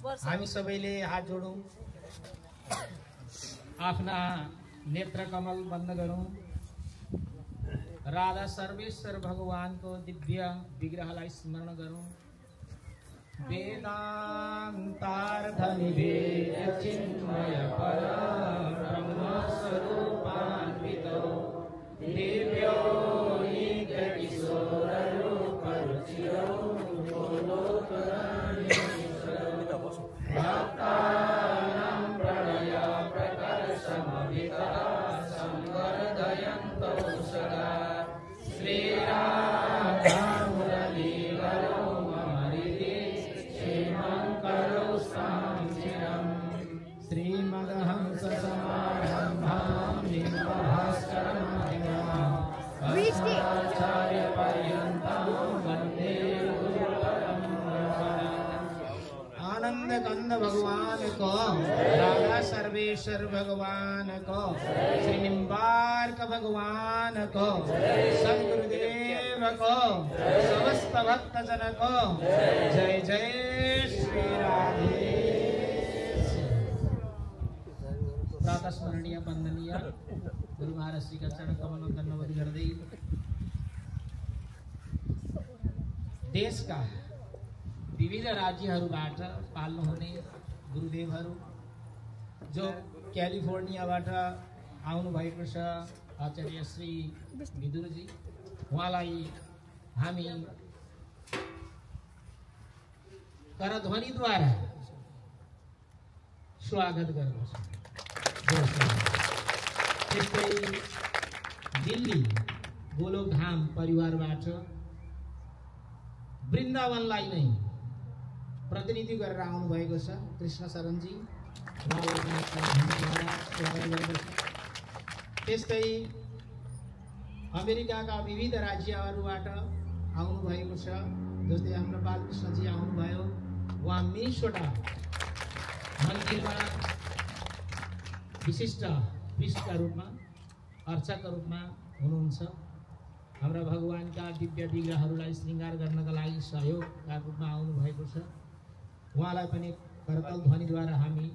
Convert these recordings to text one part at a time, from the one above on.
हामी सबैले हात जोडौं, आफ्ना नेत्र कमल बन्द गरौं, राधा सर्वेश्वर भगवानको दिव्य विग्रहलाई स्मरण गरौं। वेदान्तार्थ निवेद चिन्मय पर ब्रह्म स्वरूपान्वितो दिव्यो नित्य किशोर रूप रुचिरो भक्तानां प्रणय प्रकर्षमभितः संवर्धयन्तो सदा श्रीराधा मुरलीधरो मम हृदि क्षेमं करो साक्षिणम् श्रीमदहंस समारम्भां भास्करमध्यमाम् अस्मदाचार्यपर्यन्तं वन्दे आनंद कंद भगवान को, राधा सर्वेश्वर भगवान को, श्री निम्बार्क भगवान को, सद्गुरुदेव को, समस्त भक्त जन को जय जय श्री राधे। प्रातः स्मरणीय वंदनीय गुरु महाराज श्री का चरण कमल धन्यवाद गर्दै देश का विविध राज्यहरूबाट पाल्नुहुने गुरुदेवहरू जो क्यालिफोर्नियाबाट आउनु भएको छ आचार्य श्री विदुरजी, उहाँलाई हामी करध्वनिद्वारा स्वागत गर्दछौँ। त्यस्तै दिल्ली गोलोकधाम परिवारबाट वृन्दावनलाई नै प्रतिनिधि गरेर आउनु भएको छ कृष्ण शरणजी, त्यस्तै अमेरिकाका विविध राज्यहरूबाट आउनु भएको छ, जस्तै हाम्रो बालकृष्णजी आउनुभयो। उहाँ मिनेसोटा मन्दिरमा विशिष्ट पृष्ठका रूपमा अर्चकका रूपमा हुनुहुन्छ। हाम्रा भगवानका दिव्य विग्रहहरूलाई श्रृङ्गार गर्नका लागि सहयोगका रूपमा आउनु भएको छ। उहाँलाई पनि करताल ध्वनिद्वारा हामी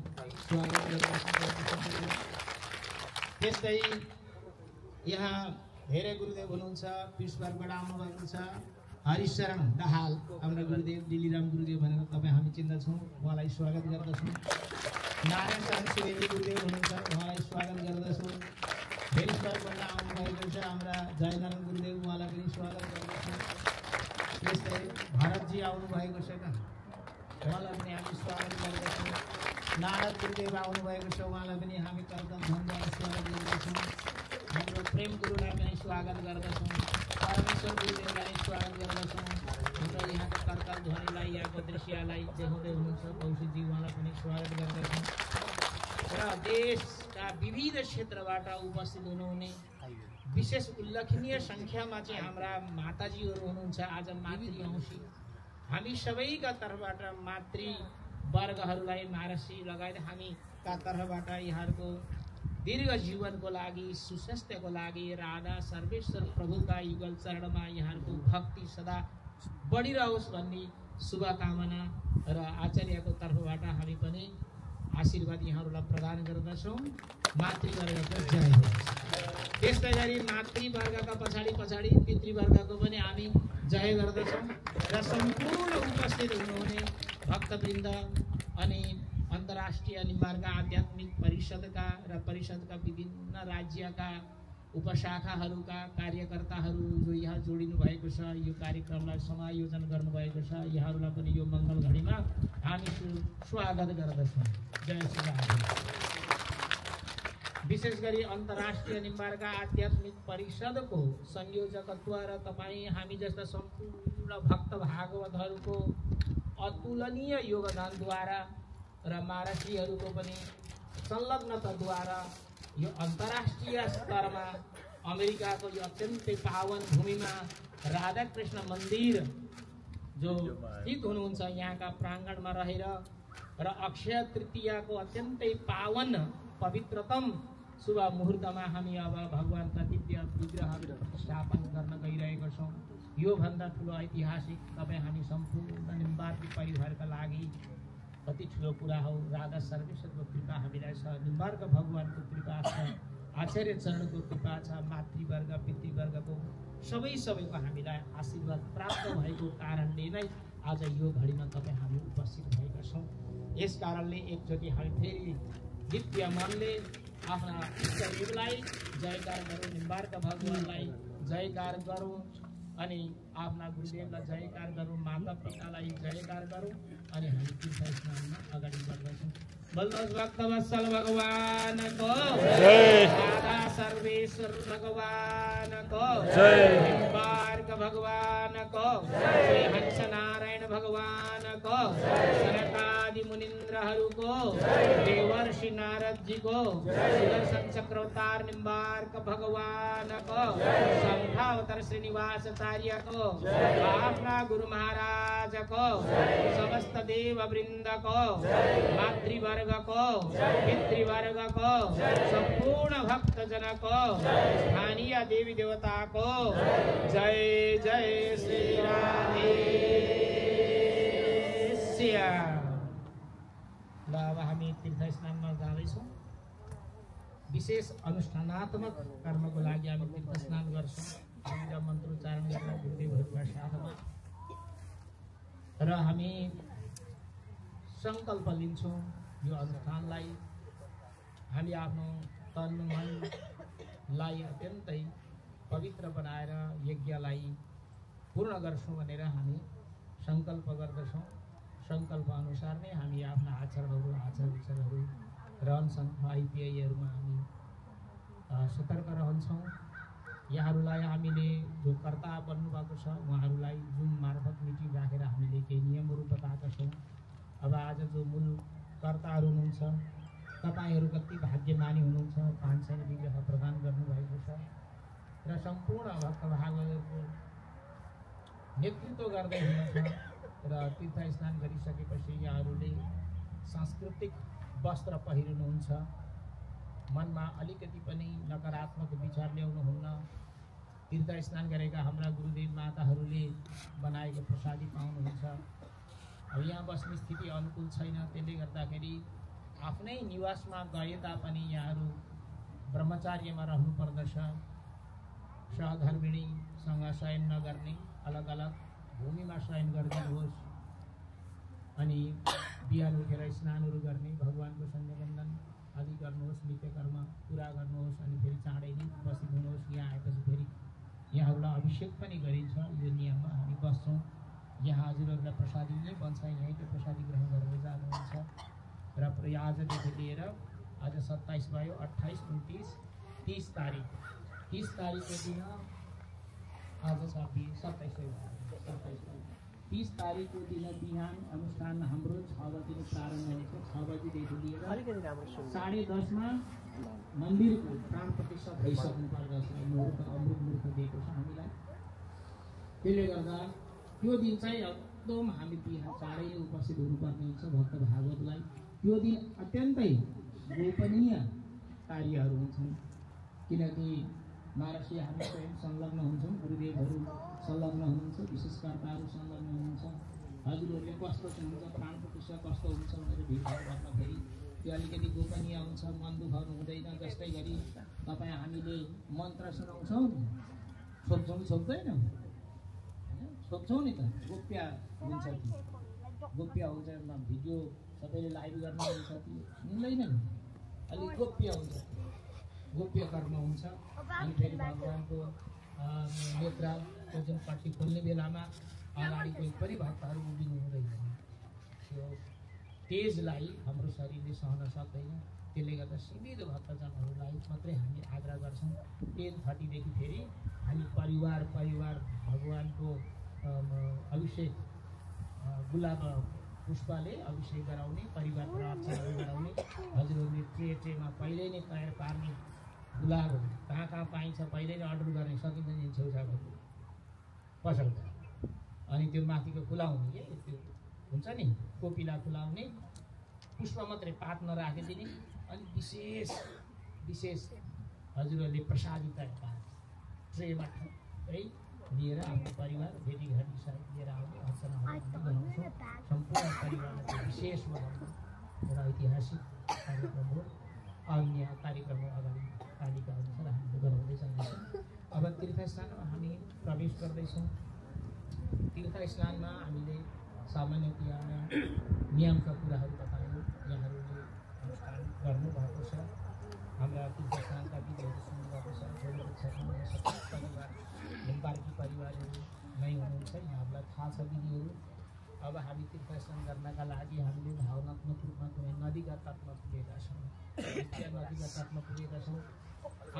स्वागत गर्दछौँ। त्यस्तै यहाँ धेरै गुरुदेव हुनुहुन्छ, पिट्सबर्गबाट आउनुभएको छ हरिशरण दाहाल, हाम्रा गुरुदेव दिल्लीराम गुरुदेव भनेर तपाईँ हामी चिन्दछौँ, उहाँलाई स्वागत गर्दछौँ। नारायण शरण सुवेदी गुरुदेव हुनुहुन्छ, उहाँलाई स्वागत गर्दछौँ। भेरिसबर्गबाट आउनुभएको छ हाम्रा जयनारायण गुरुदेव, उहाँलाई पनि स्वागत गर्दछौँ। त्यस्तै भरतजी आउनुभएको छ, उहाँलाई पनि हामी स्वागत गर्दछौँ। नारद गुरुदेव आउनुभएको छ, उहाँलाई पनि हामी करताल ध्वनिद्वारा स्वागत गर्दछौँ। हाम्रो प्रेम गुरुलाई पनि स्वागत गर्दछौँ। परमेश्वर गुरुदेवलाई स्वागत गर्दछौँ। हाम्रो यहाँको करताल ध्वनिलाई, यहाँको दृश्यलाई देखाउँदै हुनुहुन्छ कौशिकजी, उहाँलाई पनि स्वागत गर्दछौँ। र देशका विविध क्षेत्रबाट उपस्थित हुनुहुने विशेष उल्लेखनीय सङ्ख्यामा चाहिँ हाम्रा माताजीहरू हुनुहुन्छ। आज मातृ औँसी हामी सबैका तर्फबाट मातृवर्गहरूलाई महाराष्ट्री लगायत हामीका तर्फबाट यहाँहरूको दीर्घ जीवनको लागि, सुस्वास्थ्यको लागि राधा सर्वेश्वर प्रभुका युगल चरणमा यहाँहरूको भक्ति सदा बढिरहोस् भन्ने शुभकामना र आचार्यको तर्फबाट हामी पनि आशीर्वाद यहाँहरूलाई प्रदान गर्दछौँ। मातृवर्गको जय होस्। त्यस्तै गरी मातृवर्गका पछाडि पछाडि पितृवर्गको पनि हामी जय गर्दछौँ र सम्पूर्ण उपस्थित हुनुहुने भक्तवृन्द अनि अन्तर्राष्ट्रिय निम्बार्क आध्यात्मिक परिषदका र परिषदका विभिन्न राज्यका उपशाखाहरूका कार्यकर्ताहरू जो यहाँ जोडिनु भएको छ, यो कार्यक्रमलाई समायोजन गर्नुभएको छ, यहाँहरूलाई पनि यो मङ्गल घडीमा हामी स्वागत गर्दछौँ। जय श्री राधे। विशेष गरी अन्तर्राष्ट्रिय निम्बार्क आध्यात्मिक परिषदको संयोजकत्व र तपाईँ हामी जस्ता सम्पूर्ण भक्त भागवतहरूको अतुलनीय योगदानद्वारा र महाराष्ट्रीहरूको पनि संलग्नताद्वारा यो अन्तर्राष्ट्रिय स्तरमा अमेरिकाको यो अत्यन्तै पावन भूमिमा राधाकृष्ण मन्दिर जो स्थित हुनुहुन्छ यहाँका प्राङ्गणमा रहेर र अक्षय तृतीयाको अत्यन्तै पावन पवित्रतम शुभ मुहुर्तमा हामी अब भगवानका दिव्य विग्रहहरू स्थापन गर्न गइरहेका छौँ। यो भन्दा ठुलो ऐतिहासिक तपाईँ हामी सम्पूर्ण निम्बार्क परिवारका लागि कति ठुलो कुरा हो। राधा सर्वेश्वरको कृपा हामीलाई छ, निम्बार्क भगवानको कृपा छ, आचार्य चरणको कृपा छ, मातृवर्ग पितृवर्गको सबैको हामीलाई आशीर्वाद प्राप्त भएको कारणले नै आज यो घडीमा तपाईँ हामी उपस्थित भएका छौँ। यस कारणले एकचोटि हामी फेरि दिव्य मनले आफ्ना इष्टदेवलाई जयकार गरौँ, निम्बार्क भगवानलाई जयकार गरौँ अनि आफ्ना गुरुदेवलाई जयकार गरौँ, माता पितालाई जयकार गरौँ अनि हामी तीर्थ स्नानमा अगाडि बढ्दछौँ। बल्लभ भक्तवत्सल भगवानको जय, राधा सर्वेश्वर भगवानको जय, निम्बार्क भगवानको जय, हंस नारायण भगवानको जय, सनकादि मुनिन्द्रहरूको जय, देवर्षि नारदजीको जय, सुदर्शन चक्रवर्तार निम्बार्क भगवानको जय, शंखावतार श्रीनिवासाचार्यको जय, आफ्ना गुरु महाराजको जय, समस्त देव वृन्दको जय, मातृवर्गको पितृवर्गको सम्पूर्ण भक्तजनको स्थानीय देवी देवताको जय जय श्री राधे श्याम। ल अब हामी तीर्थ स्नानमा जाँदैछौँ। विशेष अनुष्ठानात्मक कर्मको लागि हामी तीर्थ स्नान गर्छौँ मन्त्रोच्चारण गरेर गुरुदेवहरूका साथमा र हामी सङ्कल्प लिन्छौँ यो अनुष्ठानलाई हामी आफ्नो तन मनलाई अत्यन्तै पवित्र बनाएर यज्ञलाई पूर्ण गर्छौँ भनेर हामी सङ्कल्प गर्दछौँ। सङ्कल्प अनुसार नै हामी आफ्ना आचारहरू आचार विचारहरू रहनसहन खुवाइपियाइहरूमा हामी सतर्क रहन्छौँ। यहाँहरूलाई हामीले जो कर्ता बन्नुभएको छ उहाँहरूलाई जुन मार्फत मिटिङ राखेर हामीले केही नियमहरू बताएका छौँ। अब आज जो मूल कर्ताहरू हुनुहुन्छ तपाईँहरू कति भाग्यमानी हुनुहुन्छ, 500 विग्रह प्रदान गर्नुभएको छ र सम्पूर्ण भक्तभागहरूको नेतृत्व गर्दै हुनुहुन्छ र तीर्थ स्नान गरिसकेपछि यहाँहरूले सांस्कृतिक वस्त्र पहिर्नुहुन्छ। मनमा अलिकति पनि नकारात्मक विचार ल्याउनुहुन्न। तीर्थ स्नान गरेका हाम्रा गुरुदेव माताहरूले बनाएको प्रसादी पाउनुहुन्छ। अब यहाँ बस्ने स्थिति अनुकूल छैन, त्यसले गर्दाखेरि आफ्नै निवासमा गए तापनि यहाँहरू ब्रह्मचार्यमा रहनुपर्दछ। सहधर्मिणीसँग शयन नगर्ने, अलग अलग भूमिमा शयन गरिदिनुहोस् अनि बिहान उठेर स्नानहरू गर्ने, भगवानको सन्ध्यावन्दन आदि गर्नुहोस्, नित्यकर्म पुरा गर्नुहोस् अनि फेरि चाँडै नै उपस्थित हुनुहोस्। यहाँ आएपछि फेरि यहाँहरूलाई अभिषेक पनि गरिन्छ। यो नियममा हामी बस्छौँ। यहाँ हजुरहरूलाई प्रसादी नै बन्छ, यहीँ त्यो प्रसादी ग्रहण गरेर जानुहुन्छ र आजदेखि लिएर आज 27 भयो, 28, 29, 30 तारिक 30 तारिकको दिन आज 27 30 तारिकको दिन बिहान अनुष्ठान हाम्रो 6 बजीले प्रारम्भ हुन्छ। 6 बजीदेखि लिएर 10:30 मन्दिरको प्राण प्रतिष्ठा भइसक्नु पर्दछ। मुहूर्त अमृत मुहूर्त दिएको छ हामीलाई। त्यसले गर्दा त्यो दिन चाहिँ एकदम हामी बिहान चाँडै उपस्थित हुनुपर्ने हुन्छ। भक्त भागवतलाई त्यो दिन अत्यन्तै गोपनीय कार्यहरू हुन्छन्, किनकि महाराष्ट्रिय हामी स्वयं संलग्न हुन्छौँ, गुरुदेवहरू संलग्न हुनुहुन्छ, विशेषकर्ताहरू संलग्न हुनुहुन्छ। हजुरहरूले कस्तो हुन्छ, प्राण प्रतिष्ठा कस्तो हुन्छ भनेर भिडभाड गर्दाखेरि त्यो अलिकति गोपनीय हुन्छ, मन दुखाउनु हुँदैन। जस्तै गरी तपाईँ हामीले मन्त्र सुनाउँछौँ नि, छोप्छौँ कि छोप्दैनौँ? छोप्छौँ नि त, गोप्य हुन्छ कि गोप्य हुन्छ। भिडियो सबैले लाइभ गर्न मिल्छ कि मिल्दैन? अलिक गोप्य हुन्छ, गोप्य कर्म हुन्छ। अनि फेरि भगवानको नेत्र त्यो जुन पट्टी खोल्ने बेलामा अगाडि कोही पनि भक्तहरू उभिनु हुँदैन। त्यो तेजलाई हाम्रो शरीरले सहन सक्दैन। त्यसले गर्दा सीमित भक्तजनहरूलाई मात्रै हामी आग्रह गर्छौँ। 10:30 फेरि हामी परिवार भगवानको अभिषेक गुलाब पुष्पले अभिषेक गराउने, परिवारबाट अर्चनाहरू गराउने। हजुरहरूले ट्रेमा पहिल्यै नै तयार पार्ने गुलाबहरू कहाँ पाइन्छ पहिल्यै नै अर्डर गर्ने, सकिन्छ नि छेउछाउको पसलका। अनि त्यो माथिको खुलाउने के त्यो हुन्छ नि, कोपिला खुलाउने, पुष्प मात्रै पात नराखिदिने। अनि विशेष हजुरहरूले प्रसादी तयार पार्ने ट्रेमा है लिएर आफ्नो परिवार भेटीघाटी सहित लिएर आउने अर्चनाहरू गराउँछौँ। सम्पूर्ण परिवारलाई विशेष बनाउने एउटा ऐतिहासिक कार्यक्रम हो। अन्य कार्यक्रमहरू अगाडि तालिका अनुसार हामीले गराउँदै जाँदैछौँ। अब तीर्थस्नानमा हामी प्रवेश गर्दैछौँ। तीर्थस्नानमा हामीले सामान्यतया नियमका कुराहरू बतायौँ, यहाँहरूले अनुष्ठान गर्नुभएको छ। हाम्रा तीर्थस्नानका विधिहरू सुन्नुभएको छ। परिवार हिमपार्की परिवारहरू नै हुनुहुन्छ, यहाँहरूलाई थाहा छ विधिहरू। अब हामी तीर्थस्नान गर्नका लागि हामीले भावनात्मक रूपमा कुनै नदीका तटमा पुगेका छौँ। नदीका तटमा पुगेका छौँ।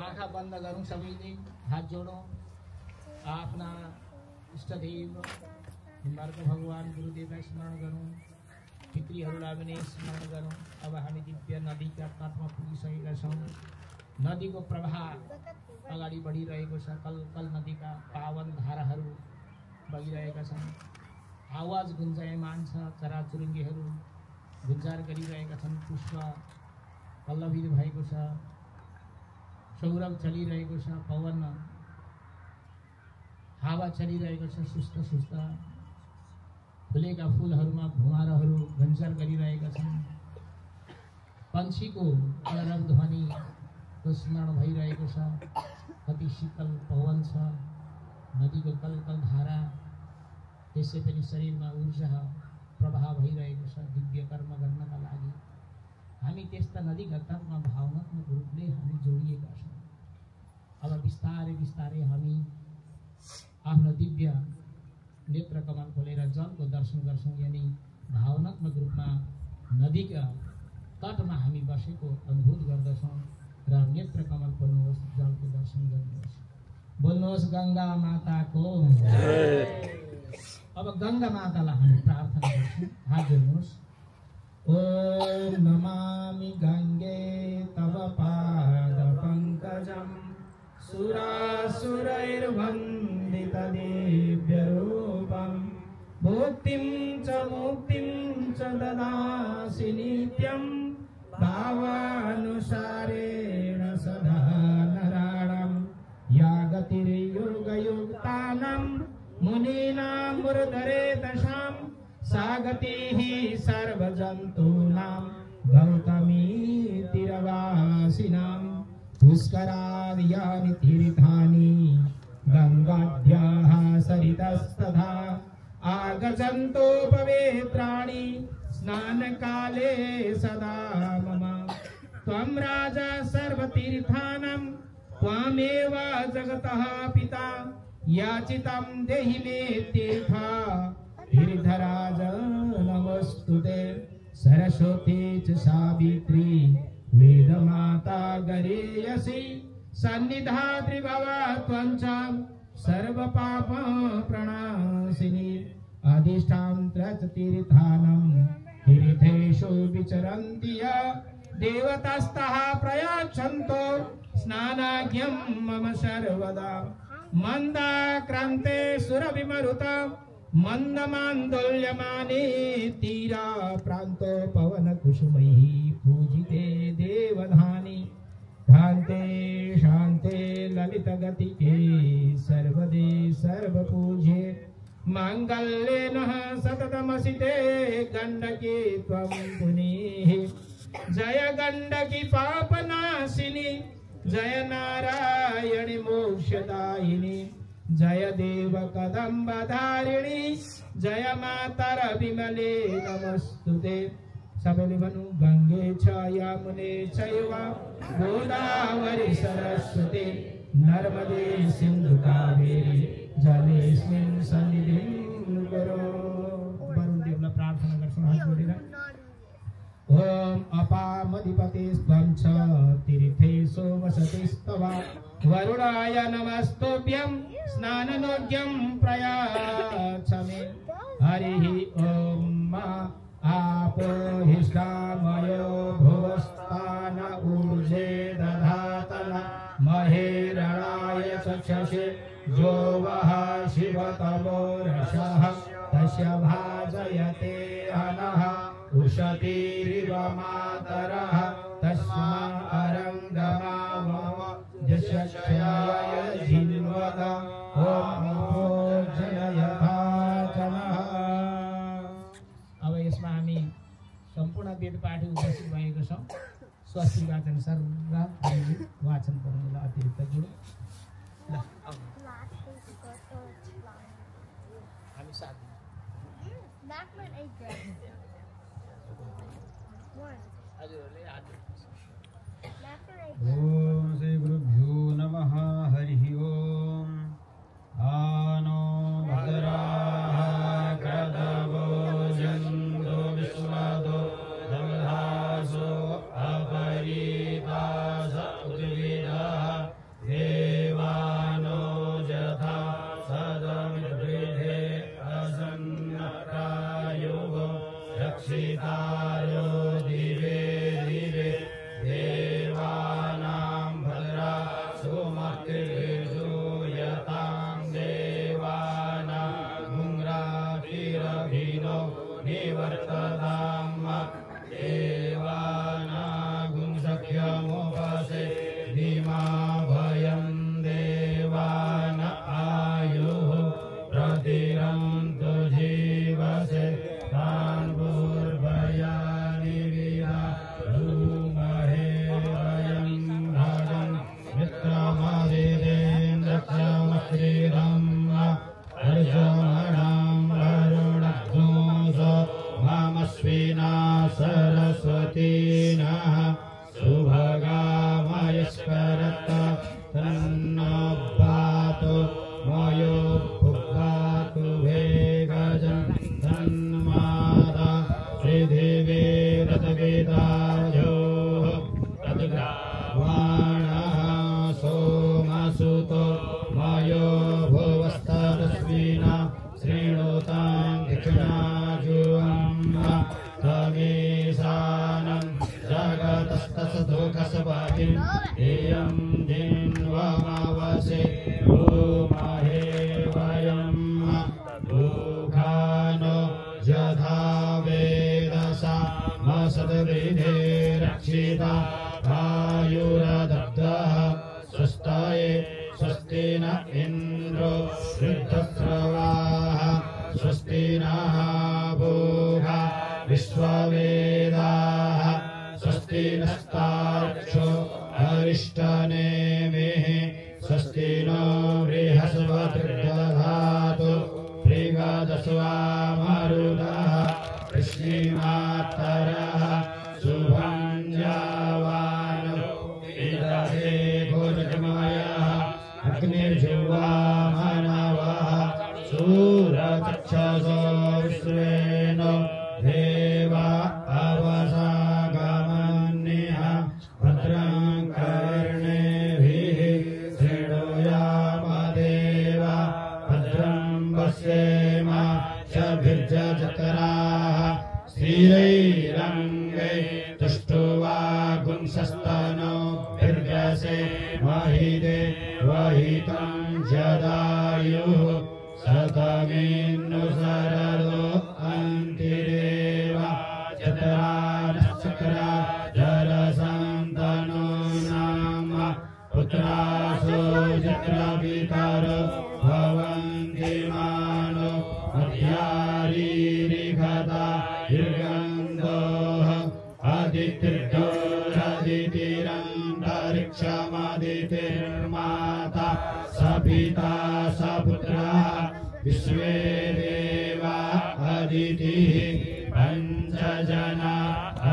आँखा बन्द गरौँ, सबैले हात जोडौँ, आफ्ना इष्टदेव हिमपार्क भगवान गुरुदेवलाई स्मरण गरौँ, पितृहरूलाई पनि स्मरण गरौँ। अब हामी दिव्य नदीका तटमा पुगिसकेका छौँ। नदीको प्रवाह अगाडि बढिरहेको छ। कल नदीका पावन धाराहरू बगिरहेका छन्। आवाज गुन्जायमान छ। चराचुरुङ्गीहरू गुन्जार गरिरहेका छन्। पुष्प पल्लवित भएको छ। सौरभ चलिरहेको छ। पवन हावा चलिरहेको छ। सुस्त सुस्त फुलेका फुलहरूमा भुवारहरू गुन्जार गरिरहेका छन्। पन्छीको अलरब ध्वनिको स्मरण भइरहेको छ। कति शीतल पवन छ। नदीको कलकल धारा, त्यसै पनि शरीरमा ऊर्जा प्रवाह भइरहेको छ। दिव्य कर्म गर्नका लागि हामी त्यस्ता नदीका तटमा भावनात्मक रूपले हामी जोडिएका छौँ। अब बिस्तारै बिस्तारै हामी आफ्नो दिव्य नेत्र कमल खोलेर जलको दर्शन गर्छौँ। यानि भावनात्मक रूपमा नदीका तटमा हामी बसेको अनुभूत गर्दछौँ र नेत्र कमल खोल्नुहोस्, जलको दर्शन गर्नुहोस्। बोल्नुहोस् गङ्गा माताको जय। अब गङ्गा मातालाई हामी प्रार्थना गर्छौँ। हात जोड्नुहोस्। ओम नमामि गङ्गे तव पाद पङ्कजं सुरासुरैर्वन्दितदिव्यरूपं भुक्तिं च मुक्तिं च ददासि नित्यं भावानुसारेण सदा नराणां या गतिर्योगयुक्तानां मुनीनां मुरदरे दशां सा गतिः सर्वजन्तूनां गौतमीतिरवासिनां पुष्करादीनि तीर्थानि गङ्गाद्याः सरितस्तथा आगच्छन्तो पवित्राणि स्नानकाले सदा मम त्वं राजा सर्वतीर्थानां त्वमेव जगतः पिता याचितं देहि मे तीर्था तीर्थराज नमस्तुते सरस्वती च सावित्री वेदमाता गरेयसि सन्निधात्री भवा त्वं च सर्वपाप प्रणाशिनी अधिष्ठात्र च तीर्थानं तीर्थेषु विचरन्ति य देवतास्तः प्रयाच्छन्तो स्नानाज्ञं मम सर्वदा मन्दाक्रान्ते सुरविमरुता मन्दमान्दोल्यमाने तीरा प्रान्तो पवनकुसुमैः पूजिते देवधानी धान्ते शान्ते ललितगतिके सर्वदे सर्वपूज्ये माङ्गल्येन सततमसिते गण्डकी त्वं पुनीः जय गण्डकी पापनाशिनी जय नारायणि मोक्षदायिनी जय देव कदम्बधारिणी जय मातर विमले नमस्तुते। सबैले भन्नु गङ्गे छ यमुने चैव गोदावरी सरस्वती नर्मदे सिन्धु कावेरी जलेस्मिन् सन्निधिं कुरु। वरुणदेवलाई प्रार्थना गर्छौँ हात जोडेर। ओम अपामधिपतिस्त्वं च तीर्थेषु वसतिस्तव वरुणाय नमस्तुभ्यं स्नानयोग्यं प्रयाच्छमे। हरिः ओम आपोहिष्ठामयो भुवस्तान ऊर्जे दधातन महेरणाय चक्षसे जो वः शिवतमो रसः तस्य भाजयते अनः उषतीरिव मातरः तस्मा अरङ्गमा मम यशस्याय जिन्वद। ओम वेद पाठी उपस्थित भएको छौँ। स्वस्ति वाचन सर्व वाचन गर्नुलाई अतिरिक्त गुरु ल हामी साथ ओम श्री गुरुभ्यो नमः हरिः ओम आनो भद्राः क्रतवो जन्तु विश्वतो दमधासो अपरितास उद्भिदः देवानो यथा सदमिद्रिधे असन्नप्रायो रक्षितारो दिवे दिवे देवानां भद्रा सोमतिर्जो यतां देवानां गुङ्राभिरभिनो निवर्ततां देवानां सख्यमुपसे धीमा भयं देवान आयुः प्रतिरन्तु जीवसे तान् पूर्वयानि विदा धूमहे वयं भजन् मित्रमदिदेन्द्रक्षमश्रीरं अर्जमणां वरुणध्वंस मामश्विना सरस्वतीनः सुभगामयस्करत तन्नोपातु मयो भुक्वातु भेगजन् तन्माता श्रीदेवी रतवेदायो रतग्रावाणः सोमसुतो मयो भुवस्तरश्विना श्रीणोतां दक्षिणाजुवम् तमीशानं जगतस्तसदुःखसभातिं ध्येयं जिन्वमावसे भूमहे वयं दुःखानो यथा वेदसा मसद्विधे रक्षिता आयुरदब्धः स्वस्ताये स्वस्ति न इन्द्रो वृद्धस्रवाः स्वस्ति नः भूः विश्ववेदाः स्वस्ति नस्तार्क्ष्यो अरिष्टनेमिः स्वस्ति नो बृहस्पतिर्दधातु मरुदः कृष्णीमातरः शुभं जावानो विदधे भोजमयः अग्निर्जुवा मनवः सूरचक्षसो विश्वेनो देवा अवसागमन्यः भद्रं कर्णेभिः शृणुयामदेवा भद्रं पश्येम शभिर्जत्राः स्थिरैरङ्गै तुष्टुवागुंसस्तनो भिर्गसे महिदे वहितं जदायुः सतमेन्नुसरदो अन्तिरेवा चतुरानश्चक्रा जरसन्तनो नाम पुत्रासो चक्रवितरो भवन्ति मानो मध्यारीरिघता दीर्घन्दोः अदितिरन्तरिक्षमदितिर्माता सपिता सपुत्रः विश्वे देवा अदितिः पञ्चजना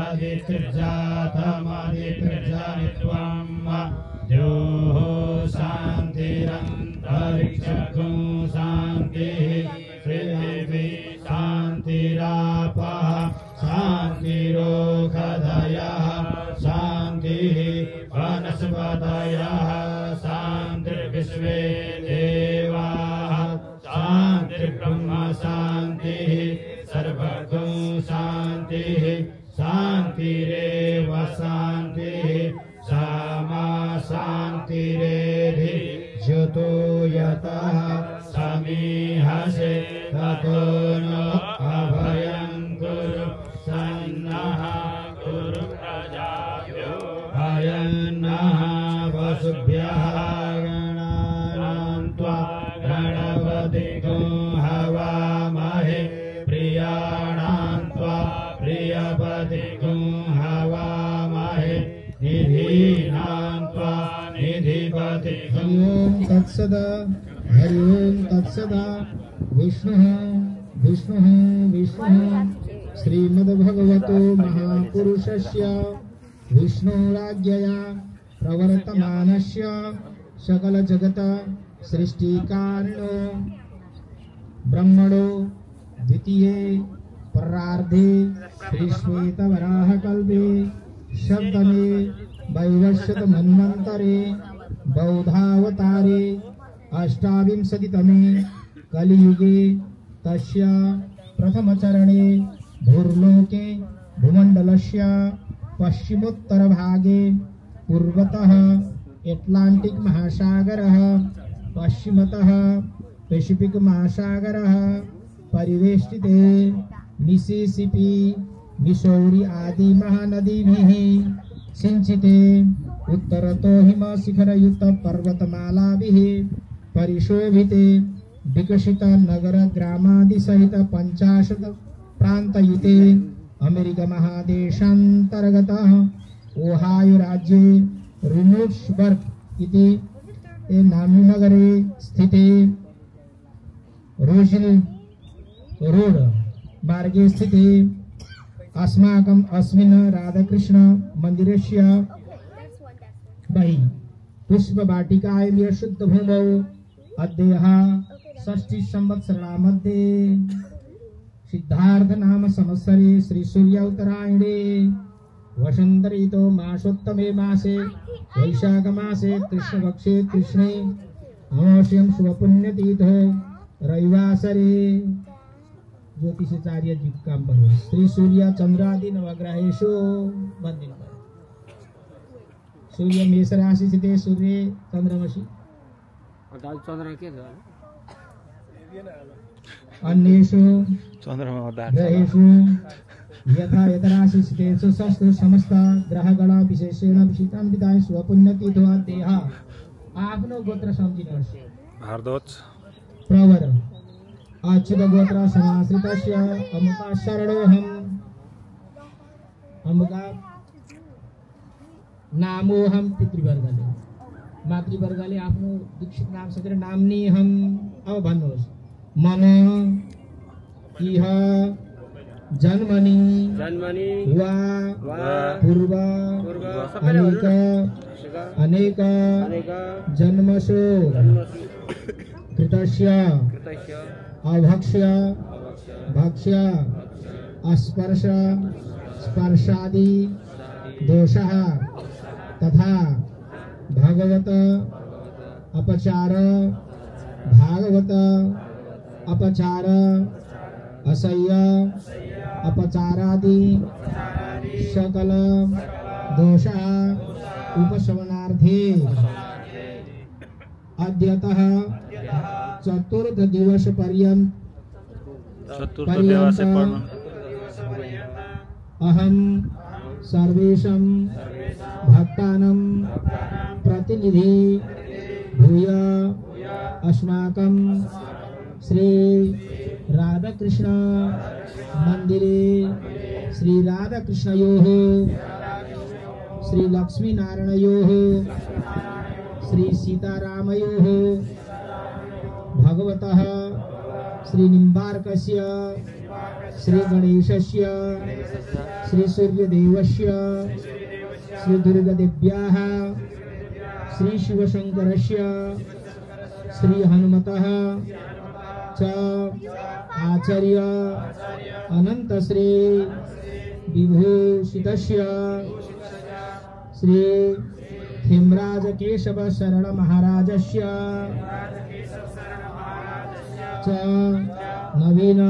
अदितिर्जातमदितिर्जनित्वं द्योः शान्तिरन्तरिक्षगुं शान्तिः पृथिवी शान्तिरापः शान्तिरोषधयः शान्तिः वनस्पतयः शान्तिर्विश्वे देवाः शान्तिर्ब्रह्म शान्तिः सर्वगुं शान्तिः शान्तिरेव शान्तिः सामा शान्तिरेधि ज्योतो यतः समीहसे ततो नो अभयं कुरु सन्नः कुरु प्रजाभ्यो अयन्नः वसुभ्यः गणानां त्वा गणपतिं हवामहे प्रियाणां त्वा प्रियपतिं हवामहे निधीनां त्वा निधिपति। हरि ओम तत्सद हरि ओम तत्सद। विष्णुः विष्णुः विष्णुः श्रीमद्भगवतो महापुरुषस्य विष्णुराज्ञया प्रवर्तमानस्य सकलजगत सृष्टिकारणो ब्रह्मणो द्वितीये परार्धे श्रीश्वेतवराहकल्पे शब्दमे वैवस्वत मन्वन्तरे बौद्धावतारे अष्टाविंशतितमे कलियुगे तस्य प्रथमचरणे भूर्लोके भूमण्डलस्य पश्चिमोत्तरभागे पूर्वतः एट्लाण्टिक् महासागरः पश्चिमतः पेसिफिक् महासागरः परिवेष्टिते मिसिसिपी मिसौरी आदि महानदीभिः सिंचिते उत्तरतो हिमशिखरयुक्त पर्वतमालाभिः परिशोभिते विकसित नगर ग्रामादि सहित 50 प्रान्तयुते अमेरिका महादेशान्तर्गतः ओहायो राज्ये रिनोट्सबर्ग इति नाम्नगरे स्थिते रोजिल रोड मार्गे स्थिते अस्माकम् अस्मिन् राधाकृष्ण मन्दिरस्य बहिः पुष्पवाटिकायां शुद्धभूमौ अद्यः षष्ठी संवत्सरामध्ये सिद्धार्थ नाम संवत्सरे श्री सूर्य उत्तरायणे वसंत ऋतौ मासोत्तमे मासे वैशाख मासे कृष्णपक्षे कृष्णे अमावास्यां शुभपुण्यतिथौ रविवासरे ज्योतिषाचार्य जी काम पर्व श्री सूर्य चंद्रादि नवग्रहेषु वंदन सूर्य मेष राशि स्थिते सूर्य चंद्रमसि अन्येषु ग्रहेषु यथा यतराशि स्थितेषु षष्ठ समस्त ग्रहगण विशेषेण विशिष्टान् विधाय स्वपुण्यतिथो देह आफ्नो गोत्र सम्झिनुहोस्। भारद्वाज प्रवर अच्युत गोत्र समाश्रितस्य अमुका शरणोऽहम् अमुका नामोऽहम् पितृवर्गले मातृवर्गले आफ्नो दीक्षित नाम सकेर नाम्नी हम अब भन्नुहोस् मम इह जन्मनि वा पूर्व अनेक जन्मसु कृतस्य अभक्ष्य भक्ष्य अस्पर्श स्पर्शादि दोषः तथा भगवत अपचार भागवत अपचार असह्य अपचारादि सकल दोषः उपशमनार्थे अद्यतः चतुर्थ दिवस पर्यंत अहम सर्वेषां भक्तानां प्रतिनिधि भूय अस्माकं श्री राधाकृष्ण मंदिरे श्री राधाकृष्णयोः श्री लक्ष्मीनारायणयोः श्री सीतारामयोः भगवतः श्री निम्बार्कस्य श्री गणेशस्य श्री सूर्यदेवस्य श्री दुर्गादेव्याः श्री शिवशंकरस्य श्री हनुमतः च आचार्य अनंत श्री विभूषितस्य श्री खेमराज केशव शरण महाराजस्य च नवीन